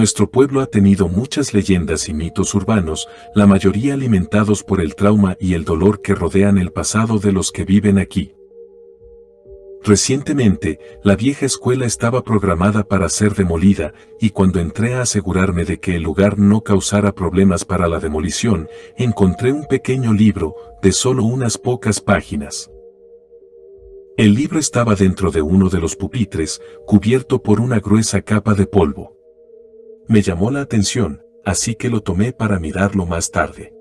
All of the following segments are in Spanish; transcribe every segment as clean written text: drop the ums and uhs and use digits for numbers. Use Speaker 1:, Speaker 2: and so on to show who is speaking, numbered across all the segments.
Speaker 1: Nuestro pueblo ha tenido muchas leyendas y mitos urbanos, la mayoría alimentados por el trauma y el dolor que rodean el pasado de los que viven aquí. Recientemente, la vieja escuela estaba programada para ser demolida, y cuando entré a asegurarme de que el lugar no causara problemas para la demolición, encontré un pequeño libro, de solo unas pocas páginas. El libro estaba dentro de uno de los pupitres, cubierto por una gruesa capa de polvo. Me llamó la atención, así que lo tomé para mirarlo más tarde.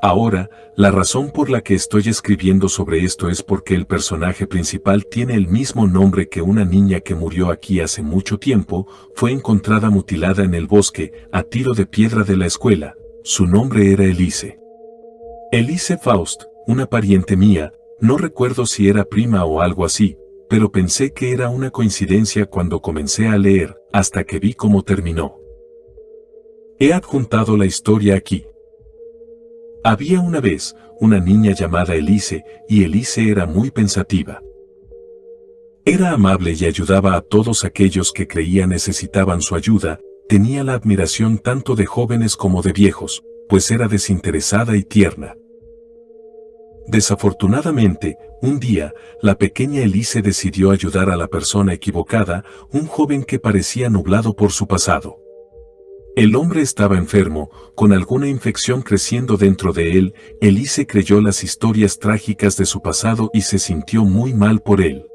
Speaker 1: Ahora, la razón por la que estoy escribiendo sobre esto es porque el personaje principal tiene el mismo nombre que una niña que murió aquí hace mucho tiempo, fue encontrada mutilada en el bosque, a tiro de piedra de la escuela. Su nombre era Elise. Elise Faust, una pariente mía, no recuerdo si era prima o algo así, pero pensé que era una coincidencia cuando comencé a leer, hasta que vi cómo terminó. He adjuntado la historia aquí. Había una vez, una niña llamada Elise, y Elise era muy pensativa. Era amable y ayudaba a todos aquellos que creía necesitaban su ayuda, tenía la admiración tanto de jóvenes como de viejos, pues era desinteresada y tierna. Desafortunadamente, un día, la pequeña Elise decidió ayudar a la persona equivocada, un joven que parecía nublado por su pasado. El hombre estaba enfermo, con alguna infección creciendo dentro de él. Elise creyó las historias trágicas de su pasado y se sintió muy mal por él.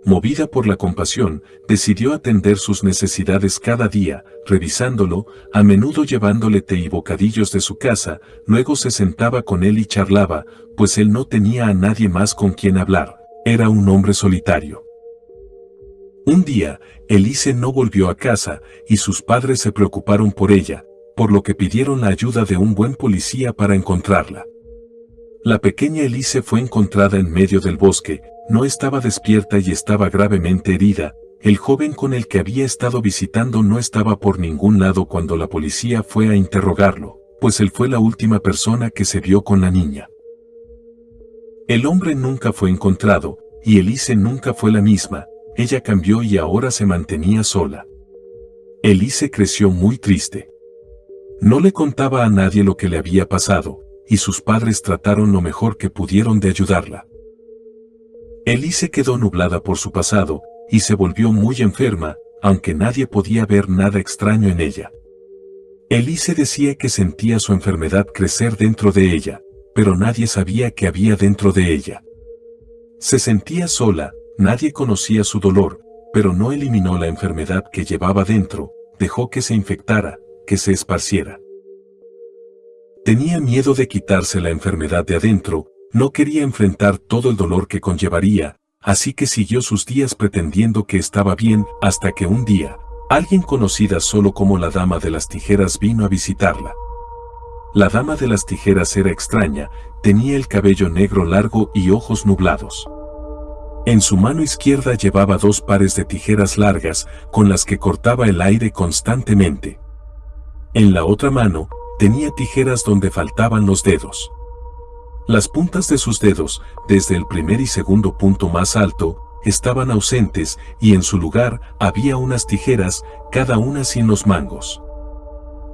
Speaker 1: Movida por la compasión, decidió atender sus necesidades cada día, revisándolo, a menudo llevándole té y bocadillos de su casa, luego se sentaba con él y charlaba, pues él no tenía a nadie más con quien hablar, era un hombre solitario. Un día, Elise no volvió a casa, y sus padres se preocuparon por ella, por lo que pidieron la ayuda de un buen policía para encontrarla. La pequeña Elise fue encontrada en medio del bosque, no estaba despierta y estaba gravemente herida. El joven con el que había estado visitando no estaba por ningún lado cuando la policía fue a interrogarlo, pues él fue la última persona que se vio con la niña. El hombre nunca fue encontrado, y Elise nunca fue la misma. Ella cambió y ahora se mantenía sola. Elise creció muy triste. No le contaba a nadie lo que le había pasado, y sus padres trataron lo mejor que pudieron de ayudarla. Elise quedó nublada por su pasado, y se volvió muy enferma, aunque nadie podía ver nada extraño en ella. Elise decía que sentía su enfermedad crecer dentro de ella, pero nadie sabía qué había dentro de ella. Se sentía sola. Nadie conocía su dolor, pero no eliminó la enfermedad que llevaba dentro, dejó que se infectara, que se esparciera. Tenía miedo de quitarse la enfermedad de adentro, no quería enfrentar todo el dolor que conllevaría, así que siguió sus días pretendiendo que estaba bien, hasta que un día, alguien conocida solo como la Dama de las Tijeras vino a visitarla. La Dama de las Tijeras era extraña, tenía el cabello negro largo y ojos nublados. En su mano izquierda llevaba 2 pares de tijeras largas, con las que cortaba el aire constantemente. En la otra mano, tenía tijeras donde faltaban los dedos. Las puntas de sus dedos, desde el primer y segundo punto más alto, estaban ausentes, y en su lugar había unas tijeras, cada una sin los mangos.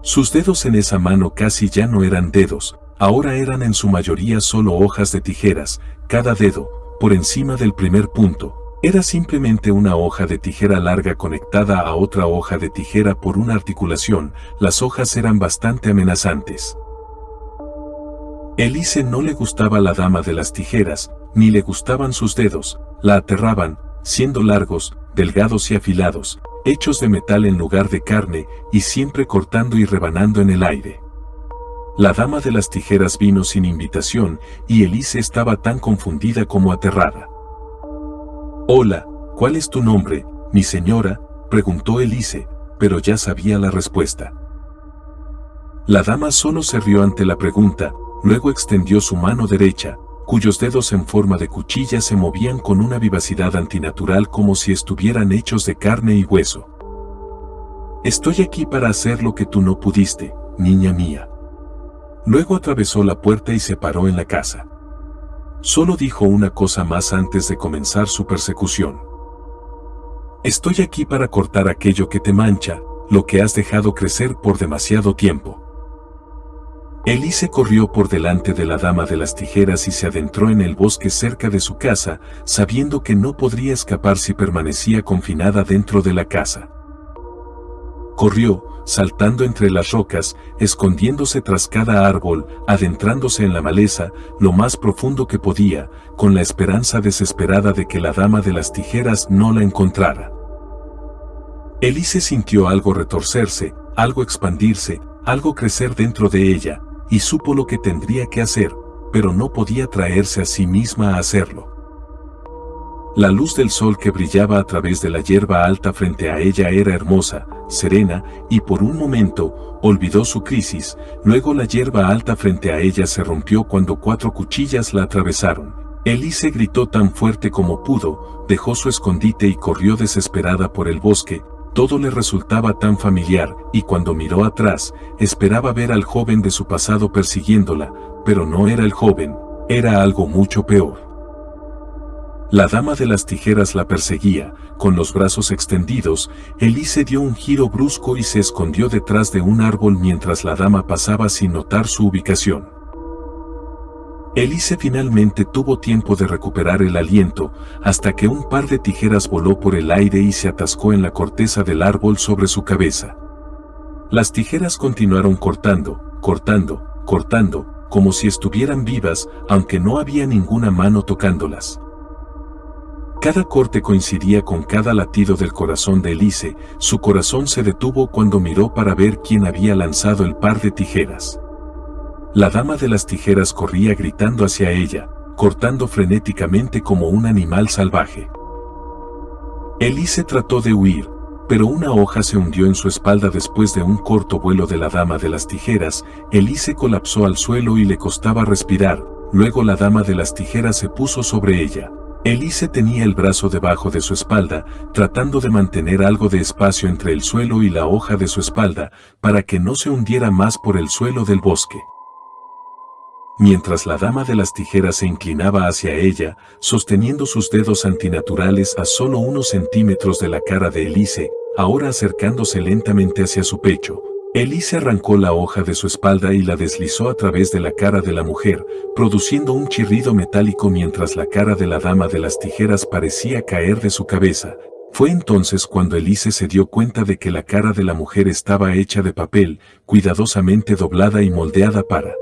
Speaker 1: Sus dedos en esa mano casi ya no eran dedos, ahora eran en su mayoría solo hojas de tijeras, cada dedo, por encima del primer punto, era simplemente una hoja de tijera larga conectada a otra hoja de tijera por una articulación. Las hojas eran bastante amenazantes. Elise no le gustaba la Dama de las Tijeras, ni le gustaban sus dedos, la aterraban, siendo largos, delgados y afilados, hechos de metal en lugar de carne, y siempre cortando y rebanando en el aire. La Dama de las Tijeras vino sin invitación, y Elise estaba tan confundida como aterrada. «Hola, ¿cuál es tu nombre, mi señora?», preguntó Elise, pero ya sabía la respuesta. La dama solo se rió ante la pregunta, luego extendió su mano derecha, cuyos dedos en forma de cuchilla se movían con una vivacidad antinatural como si estuvieran hechos de carne y hueso. «Estoy aquí para hacer lo que tú no pudiste, niña mía». Luego atravesó la puerta y se paró en la casa. Solo dijo una cosa más antes de comenzar su persecución. Estoy aquí para cortar aquello que te mancha, lo que has dejado crecer por demasiado tiempo. Elise corrió por delante de la dama de las tijeras y se adentró en el bosque cerca de su casa, sabiendo que no podría escapar si permanecía confinada dentro de la casa. Corrió, saltando entre las rocas, escondiéndose tras cada árbol, adentrándose en la maleza, lo más profundo que podía, con la esperanza desesperada de que la dama de las tijeras no la encontrara. Elise sintió algo retorcerse, algo expandirse, algo crecer dentro de ella, y supo lo que tendría que hacer, pero no podía traerse a sí misma a hacerlo. La luz del sol que brillaba a través de la hierba alta frente a ella era hermosa, serena, y por un momento, olvidó su crisis. Luego la hierba alta frente a ella se rompió cuando 4 cuchillas la atravesaron. Elise gritó tan fuerte como pudo, dejó su escondite y corrió desesperada por el bosque. Todo le resultaba tan familiar, y cuando miró atrás, esperaba ver al joven de su pasado persiguiéndola, pero no era el joven, era algo mucho peor. La dama de las tijeras la perseguía, con los brazos extendidos. Elise dio un giro brusco y se escondió detrás de un árbol mientras la dama pasaba sin notar su ubicación. Elise finalmente tuvo tiempo de recuperar el aliento, hasta que un par de tijeras voló por el aire y se atascó en la corteza del árbol sobre su cabeza. Las tijeras continuaron cortando, cortando, cortando, como si estuvieran vivas, aunque no había ninguna mano tocándolas. Cada corte coincidía con cada latido del corazón de Elise. Su corazón se detuvo cuando miró para ver quién había lanzado el par de tijeras. La dama de las tijeras corría gritando hacia ella, cortando frenéticamente como un animal salvaje. Elise trató de huir, pero una hoja se hundió en su espalda después de un corto vuelo de la dama de las tijeras. Elise colapsó al suelo y le costaba respirar. Luego la dama de las tijeras se puso sobre ella. Elise tenía el brazo debajo de su espalda, tratando de mantener algo de espacio entre el suelo y la hoja de su espalda, para que no se hundiera más por el suelo del bosque. Mientras la dama de las tijeras se inclinaba hacia ella, sosteniendo sus dedos antinaturales a solo unos centímetros de la cara de Elise, ahora acercándose lentamente hacia su pecho, Elise arrancó la hoja de su espalda y la deslizó a través de la cara de la mujer, produciendo un chirrido metálico mientras la cara de la dama de las tijeras parecía caer de su cabeza. Fue entonces cuando Elise se dio cuenta de que la cara de la mujer estaba hecha de papel, cuidadosamente doblada y moldeada para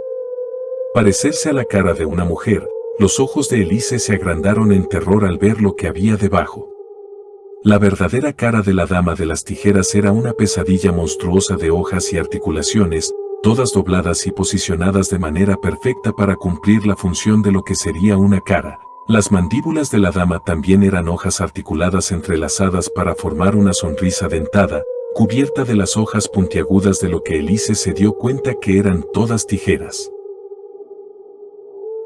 Speaker 1: parecerse a la cara de una mujer. Los ojos de Elise se agrandaron en terror al ver lo que había debajo. La verdadera cara de la dama de las tijeras era una pesadilla monstruosa de hojas y articulaciones, todas dobladas y posicionadas de manera perfecta para cumplir la función de lo que sería una cara. Las mandíbulas de la dama también eran hojas articuladas entrelazadas para formar una sonrisa dentada, cubierta de las hojas puntiagudas, de lo que Elise se dio cuenta que eran todas tijeras.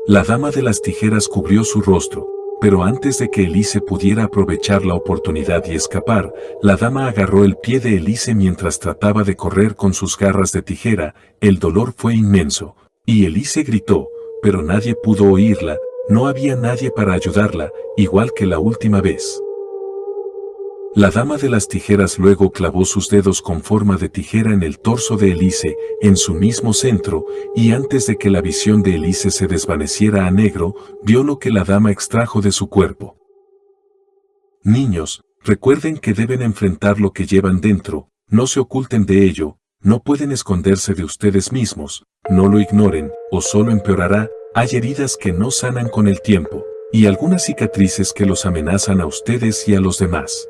Speaker 1: La dama de las tijeras cubrió su rostro, pero antes de que Elise pudiera aprovechar la oportunidad y escapar, la dama agarró el pie de Elise mientras trataba de correr con sus garras de tijera. El dolor fue inmenso, y Elise gritó, pero nadie pudo oírla. No había nadie para ayudarla, igual que la última vez. La dama de las tijeras luego clavó sus dedos con forma de tijera en el torso de Elise, en su mismo centro, y antes de que la visión de Elise se desvaneciera a negro, vio lo que la dama extrajo de su cuerpo. Niños, recuerden que deben enfrentar lo que llevan dentro, no se oculten de ello, no pueden esconderse de ustedes mismos, no lo ignoren, o solo empeorará. Hay heridas que no sanan con el tiempo, y algunas cicatrices que los amenazan a ustedes y a los demás.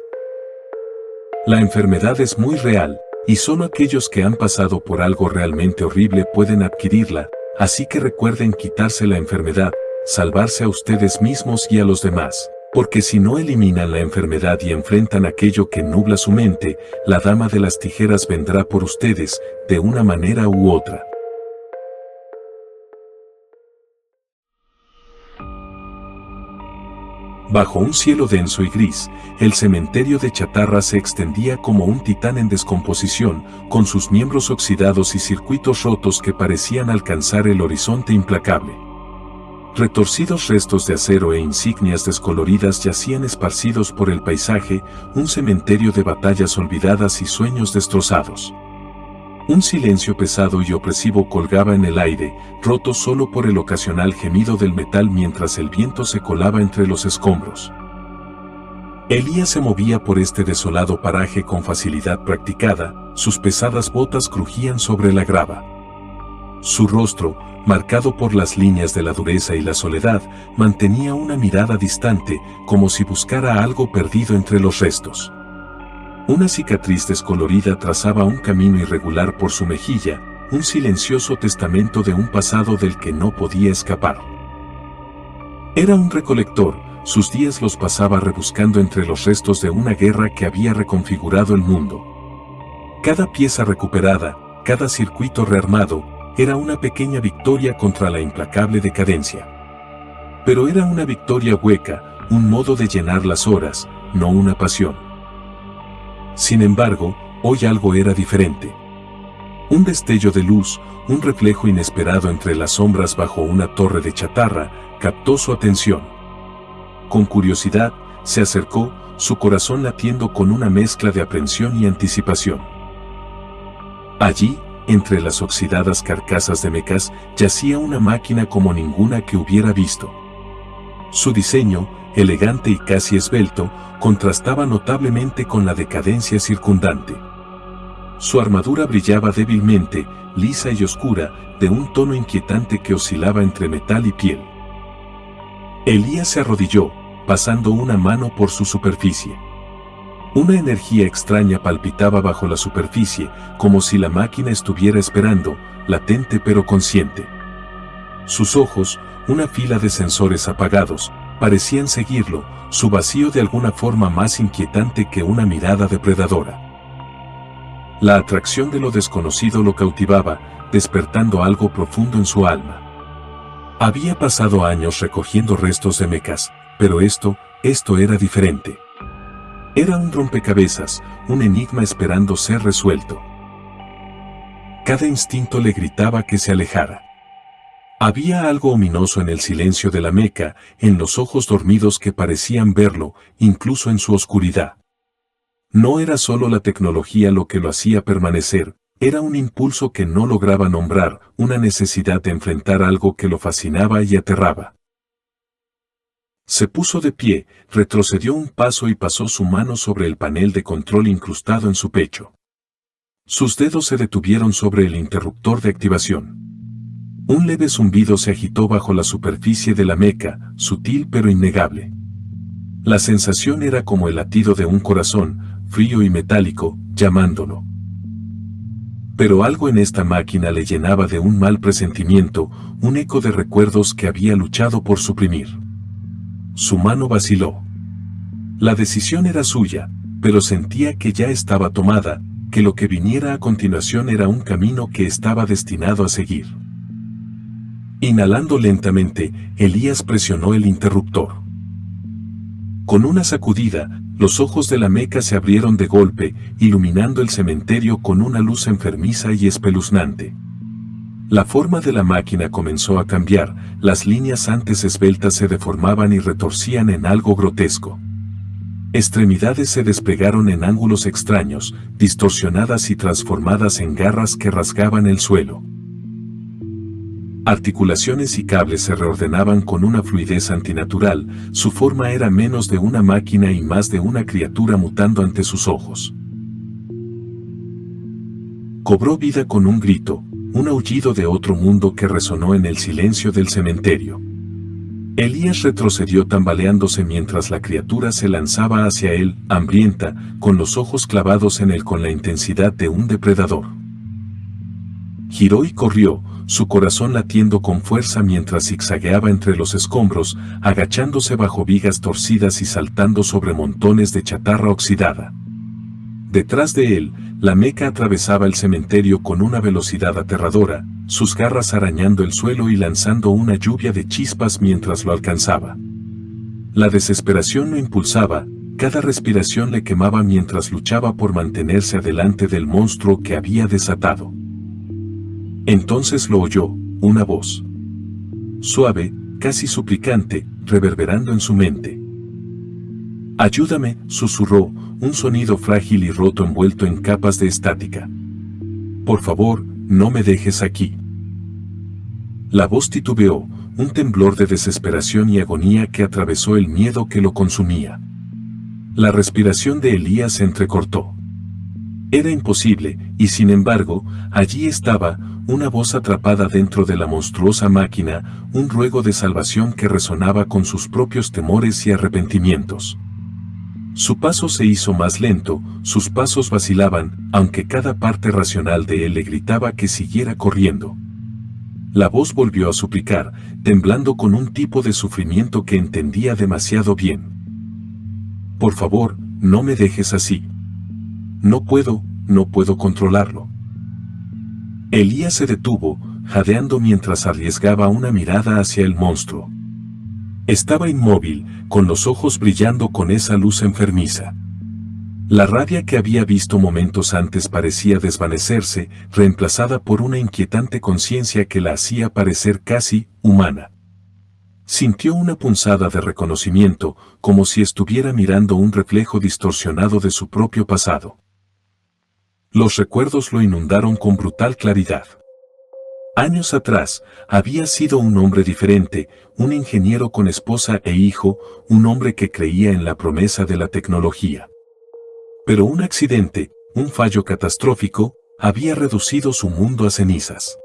Speaker 1: La enfermedad es muy real, y solo aquellos que han pasado por algo realmente horrible pueden adquirirla, así que recuerden quitarse la enfermedad, salvarse a ustedes mismos y a los demás, porque si no eliminan la enfermedad y enfrentan aquello que nubla su mente, la dama de las tijeras vendrá por ustedes, de una manera u otra. Bajo un cielo denso y gris, el cementerio de chatarra se extendía como un titán en descomposición, con sus miembros oxidados y circuitos rotos que parecían alcanzar el horizonte implacable. Retorcidos restos de acero e insignias descoloridas yacían esparcidos por el paisaje, un cementerio de batallas olvidadas y sueños destrozados. Un silencio pesado y opresivo colgaba en el aire, roto solo por el ocasional gemido del metal mientras el viento se colaba entre los escombros. Elías se movía por este desolado paraje con facilidad practicada, sus pesadas botas crujían sobre la grava. Su rostro, marcado por las líneas de la dureza y la soledad, mantenía una mirada distante, como si buscara algo perdido entre los restos. Una cicatriz descolorida trazaba un camino irregular por su mejilla, un silencioso testamento de un pasado del que no podía escapar. Era un recolector, sus días los pasaba rebuscando entre los restos de una guerra que había reconfigurado el mundo. Cada pieza recuperada, cada circuito rearmado, era una pequeña victoria contra la implacable decadencia. Pero era una victoria hueca, un modo de llenar las horas, no una pasión. Sin embargo, hoy algo era diferente. Un destello de luz, un reflejo inesperado entre las sombras bajo una torre de chatarra, captó su atención. Con curiosidad, se acercó, su corazón latiendo con una mezcla de aprensión y anticipación. Allí, entre las oxidadas carcasas de mecas, yacía una máquina como ninguna que hubiera visto. Su diseño, elegante y casi esbelto, contrastaba notablemente con la decadencia circundante. Su armadura brillaba débilmente, lisa y oscura, de un tono inquietante que oscilaba entre metal y piel. Elías se arrodilló, pasando una mano por su superficie. Una energía extraña palpitaba bajo la superficie, como si la máquina estuviera esperando, latente pero consciente. Sus ojos, una fila de sensores apagados, parecían seguirlo, su vacío de alguna forma más inquietante que una mirada depredadora. La atracción de lo desconocido lo cautivaba, despertando algo profundo en su alma. Había pasado años recogiendo restos de mecas, pero esto era diferente. Era un rompecabezas, un enigma esperando ser resuelto. Cada instinto le gritaba que se alejara. Había algo ominoso en el silencio de la meca, en los ojos dormidos que parecían verlo, incluso en su oscuridad. No era solo la tecnología lo que lo hacía permanecer, era un impulso que no lograba nombrar, una necesidad de enfrentar algo que lo fascinaba y aterraba. Se puso de pie, retrocedió un paso y pasó su mano sobre el panel de control incrustado en su pecho. Sus dedos se detuvieron sobre el interruptor de activación. Un leve zumbido se agitó bajo la superficie de la meca, sutil pero innegable. La sensación era como el latido de un corazón, frío y metálico, llamándolo. Pero algo en esta máquina le llenaba de un mal presentimiento, un eco de recuerdos que había luchado por suprimir. Su mano vaciló. La decisión era suya, pero sentía que ya estaba tomada, que lo que viniera a continuación era un camino que estaba destinado a seguir. Inhalando lentamente, Elías presionó el interruptor. Con una sacudida, los ojos de la meca se abrieron de golpe, iluminando el cementerio con una luz enfermiza y espeluznante. La forma de la máquina comenzó a cambiar, las líneas antes esbeltas se deformaban y retorcían en algo grotesco. Extremidades se desplegaron en ángulos extraños, distorsionadas y transformadas en garras que rasgaban el suelo. Articulaciones y cables se reordenaban con una fluidez antinatural, su forma era menos de una máquina y más de una criatura mutando ante sus ojos. Cobró vida con un grito, un aullido de otro mundo que resonó en el silencio del cementerio. Elías retrocedió tambaleándose mientras la criatura se lanzaba hacia él, hambrienta, con los ojos clavados en él con la intensidad de un depredador. Giró y corrió, su corazón latiendo con fuerza mientras zigzagueaba entre los escombros, agachándose bajo vigas torcidas y saltando sobre montones de chatarra oxidada. Detrás de él, la meca atravesaba el cementerio con una velocidad aterradora, sus garras arañando el suelo y lanzando una lluvia de chispas mientras lo alcanzaba. La desesperación lo impulsaba, cada respiración le quemaba mientras luchaba por mantenerse adelante del monstruo que había desatado. Entonces lo oyó, una voz. Suave, casi suplicante, reverberando en su mente. «Ayúdame», susurró, un sonido frágil y roto envuelto en capas de estática. «Por favor, no me dejes aquí». La voz titubeó, un temblor de desesperación y agonía que atravesó el miedo que lo consumía. La respiración de Elías se entrecortó. Era imposible, y sin embargo, allí estaba, una voz atrapada dentro de la monstruosa máquina, un ruego de salvación que resonaba con sus propios temores y arrepentimientos. Su paso se hizo más lento, sus pasos vacilaban, aunque cada parte racional de él le gritaba que siguiera corriendo. La voz volvió a suplicar, temblando con un tipo de sufrimiento que entendía demasiado bien. «Por favor, no me dejes así. No puedo controlarlo». Elías se detuvo, jadeando mientras arriesgaba una mirada hacia el monstruo. Estaba inmóvil, con los ojos brillando con esa luz enfermiza. La rabia que había visto momentos antes parecía desvanecerse, reemplazada por una inquietante conciencia que la hacía parecer casi humana. Sintió una punzada de reconocimiento, como si estuviera mirando un reflejo distorsionado de su propio pasado. Los recuerdos lo inundaron con brutal claridad. Años atrás, había sido un hombre diferente, un ingeniero con esposa e hijo, un hombre que creía en la promesa de la tecnología. Pero un accidente, un fallo catastrófico, había reducido su mundo a cenizas.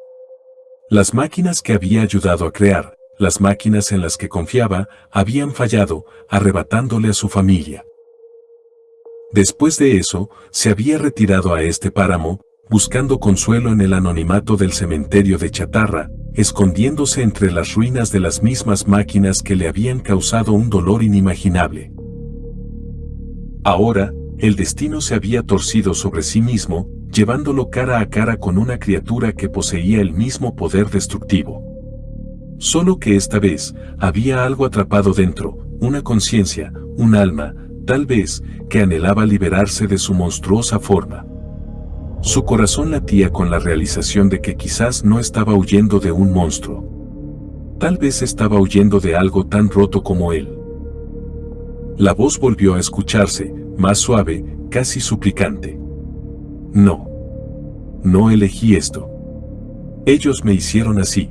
Speaker 1: Las máquinas que había ayudado a crear, las máquinas en las que confiaba, habían fallado, arrebatándole a su familia. Después de eso, se había retirado a este páramo, buscando consuelo en el anonimato del cementerio de chatarra, escondiéndose entre las ruinas de las mismas máquinas que le habían causado un dolor inimaginable. Ahora, el destino se había torcido sobre sí mismo, llevándolo cara a cara con una criatura que poseía el mismo poder destructivo. Solo que esta vez, había algo atrapado dentro, una conciencia, un alma, tal vez, que anhelaba liberarse de su monstruosa forma. Su corazón latía con la realización de que quizás no estaba huyendo de un monstruo. Tal vez estaba huyendo de algo tan roto como él. La voz volvió a escucharse, más suave, casi suplicante. No elegí esto. Ellos me hicieron así.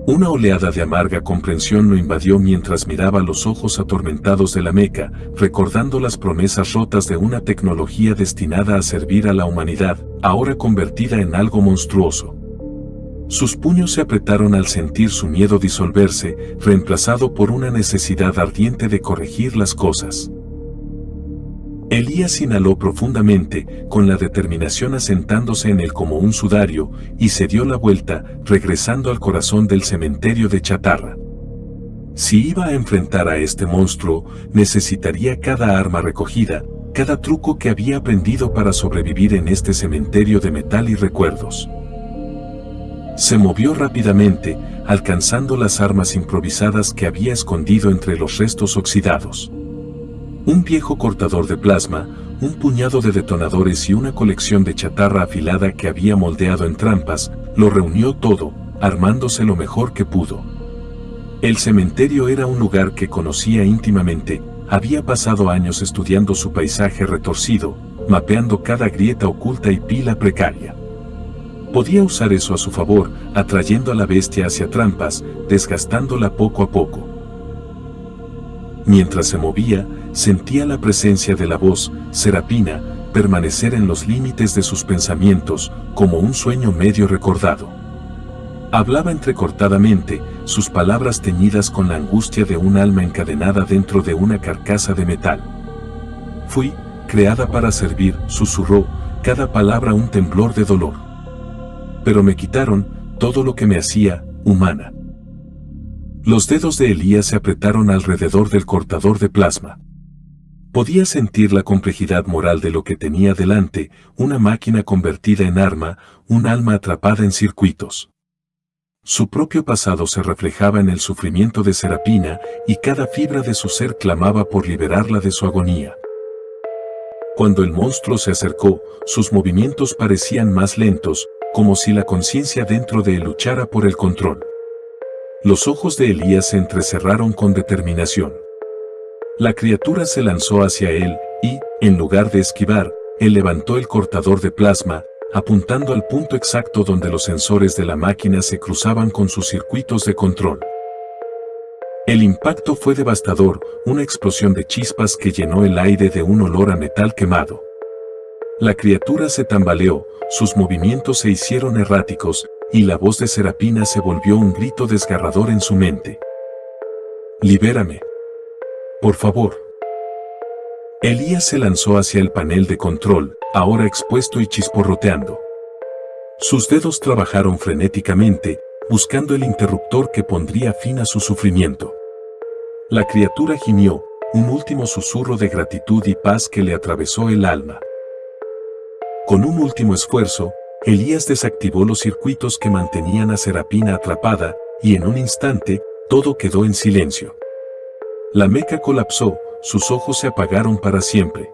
Speaker 1: Una oleada de amarga comprensión lo invadió mientras miraba los ojos atormentados de la Meca, recordando las promesas rotas de una tecnología destinada a servir a la humanidad, ahora convertida en algo monstruoso. Sus puños se apretaron al sentir su miedo disolverse, reemplazado por una necesidad ardiente de corregir las cosas. Elías inhaló profundamente, con la determinación asentándose en él como un sudario, y se dio la vuelta, regresando al corazón del cementerio de chatarra. Si iba a enfrentar a este monstruo, necesitaría cada arma recogida, cada truco que había aprendido para sobrevivir en este cementerio de metal y recuerdos. Se movió rápidamente, alcanzando las armas improvisadas que había escondido entre los restos oxidados. Un viejo cortador de plasma, un puñado de detonadores y una colección de chatarra afilada que había moldeado en trampas, lo reunió todo, armándose lo mejor que pudo. El cementerio era un lugar que conocía íntimamente, había pasado años estudiando su paisaje retorcido, mapeando cada grieta oculta y pila precaria. Podía usar eso a su favor, atrayendo a la bestia hacia trampas, desgastándola poco a poco. Mientras se movía, sentía la presencia de la voz, Serapina, permanecer en los límites de sus pensamientos, como un sueño medio recordado. Hablaba entrecortadamente, sus palabras teñidas con la angustia de un alma encadenada dentro de una carcasa de metal. Fui creada para servir, susurró, cada palabra un temblor de dolor. Pero me quitaron todo lo que me hacía humana. Los dedos de Elías se apretaron alrededor del cortador de plasma. Podía sentir la complejidad moral de lo que tenía delante, una máquina convertida en arma, un alma atrapada en circuitos. Su propio pasado se reflejaba en el sufrimiento de Serapina, y cada fibra de su ser clamaba por liberarla de su agonía. Cuando el monstruo se acercó, sus movimientos parecían más lentos, como si la conciencia dentro de él luchara por el control. Los ojos de Elías se entrecerraron con determinación. La criatura se lanzó hacia él y, en lugar de esquivar, él levantó el cortador de plasma, apuntando al punto exacto donde los sensores de la máquina se cruzaban con sus circuitos de control. El impacto fue devastador, una explosión de chispas que llenó el aire de un olor a metal quemado. La criatura se tambaleó, sus movimientos se hicieron erráticos, y la voz de Serapina se volvió un grito desgarrador en su mente. «Libérame. Por favor». Elías se lanzó hacia el panel de control, ahora expuesto y chisporroteando. Sus dedos trabajaron frenéticamente, buscando el interruptor que pondría fin a su sufrimiento. La criatura gimió, un último susurro de gratitud y paz que le atravesó el alma. Con un último esfuerzo, Elías desactivó los circuitos que mantenían a Serapina atrapada, y en un instante, todo quedó en silencio. La meca colapsó, sus ojos se apagaron para siempre.